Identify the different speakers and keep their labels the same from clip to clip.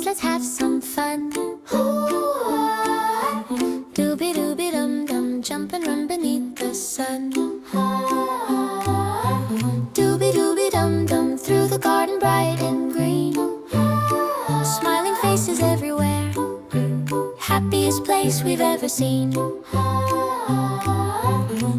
Speaker 1: let's have some fun. Dooby Dooby Dum Dum, jump and run beneath the sun. Dooby Dooby Dum Dum, through the garden bright and green. Smiling faces everywhere, happiest place we've ever seen.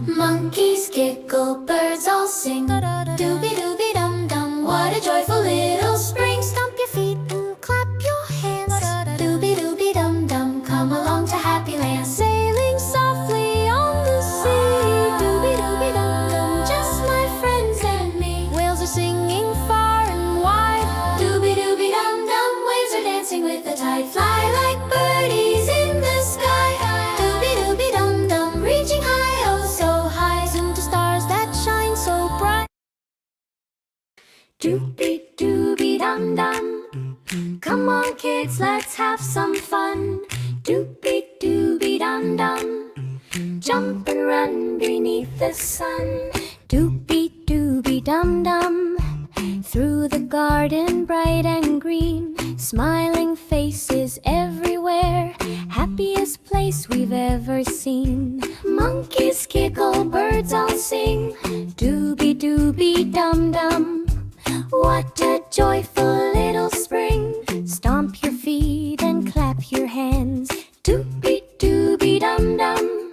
Speaker 1: Monkeys giggle, birds all sing. Dooby Dooby Dum Dum, what a joyful little spring. Stomp your feet and clap your hands. Dooby Dooby Dum Dum, come along to happy land. Sailing softly on the sea. Dooby Dooby Dum Dum, just my friends and me. Whales are singing far and wide. Dooby Dooby Dum Dum, waves are dancing with the tide. Fly like birdies in the sky. Dooby Dooby Dum Dum, reaching high, oh so high. Zoom to stars that shine so bright. Dooby Dooby Dum Dum, come on kids, let's have some fun. Dooby Dooby Dum Dum, jump and run beneath the sun. Dooby Dooby Dum Dum, through the garden bright and green. Smiling faces everywhere, happiest place we've ever seen. Monkeys giggle, birds all sing. Dooby Dooby Dum Dum, what a joyful little spring. Stomp your feet and clap your hands. Dooby Dooby Dum Dum,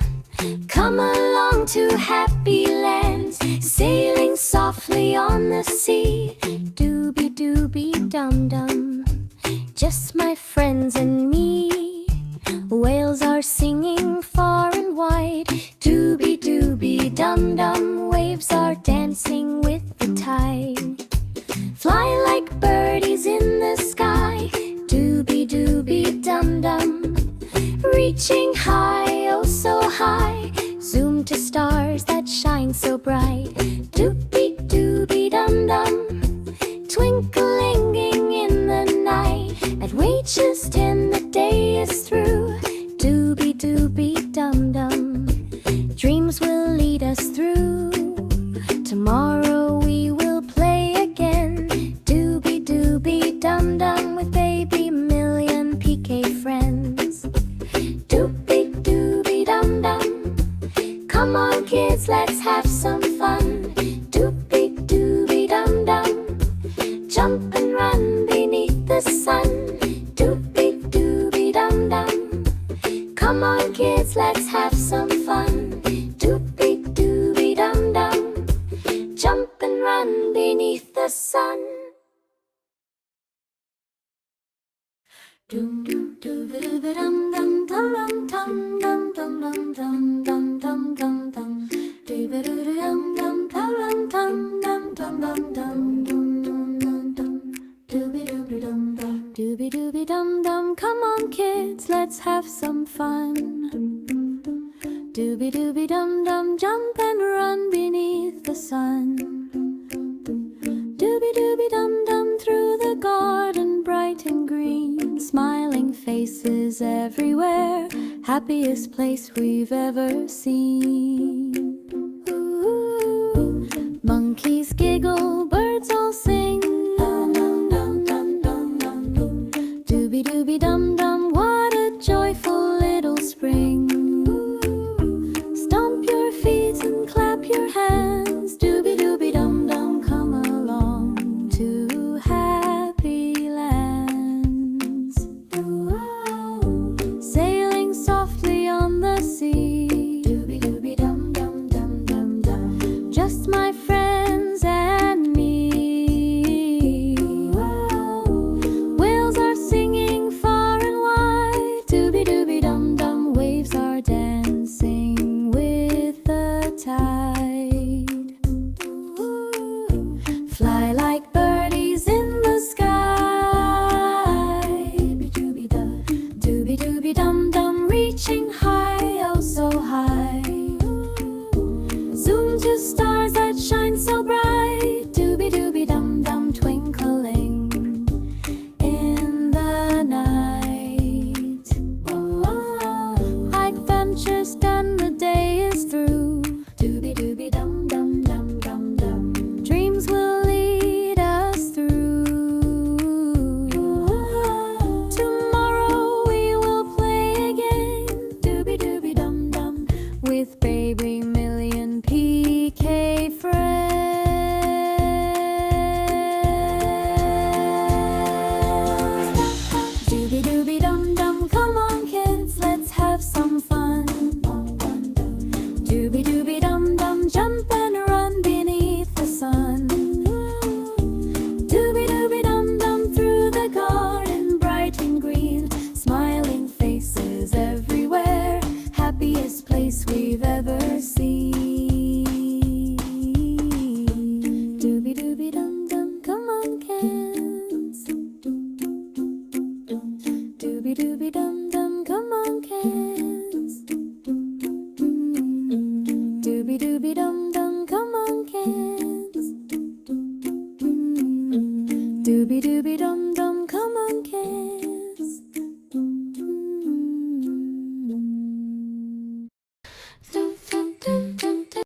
Speaker 1: come along to happy lands. Sailing softly on the sea. Dooby Dooby Dum Dum, just my friends and me. Whales are singing far and wide. Dooby Dooby Dum Dum, waves are dancing with the tide. Fly like birdies in the sky. Dooby Dooby Dum Dum, reaching high, oh so high. Zoom to stars that shine so bright. Dooby Dooby Dum Dum, twinkling in the night. At wages 10 the day is through. Dooby Dooby Dum Dum, dreams will lead us through. Tomorrow we will play again. Dooby Dooby Dum Dum, with baby million PK friends. Dooby Dooby Dum Dum, come on kids, let's have some fun. Dooby Dooby Dum Dum, jump and run beneath the sun. Dooby Dooby Dum Dum, come on kids, let's have some fun. Dooby Dooby Dum Dum, jump and run beneath the sun. Doom doom dooby dooby dum dum dum dum dum dum dum dum dum dum dum dum. Dooby dooby dum dum dum dum dum dum dum dum dum dum dum. Dooby dooby dum dum. Dooby dooby dum dum, come on kids, let's have some fun. Dooby dooby dum dum, jump and run beneath the sun. Dooby dooby dum dum, through the garden bright and green. Smiling faces everywhere, happiest place we've ever seen. Ooh, monkeys giggle, birds all sing. Dooby dooby dum dum, what a joyful little spring. Stomp your feet and clap your hands. Dooby dooby dum dum, come along to happy lands. Ooh, sailing softly on the sea. Dooby dooby dum Dooby Dum Dum, come on kids.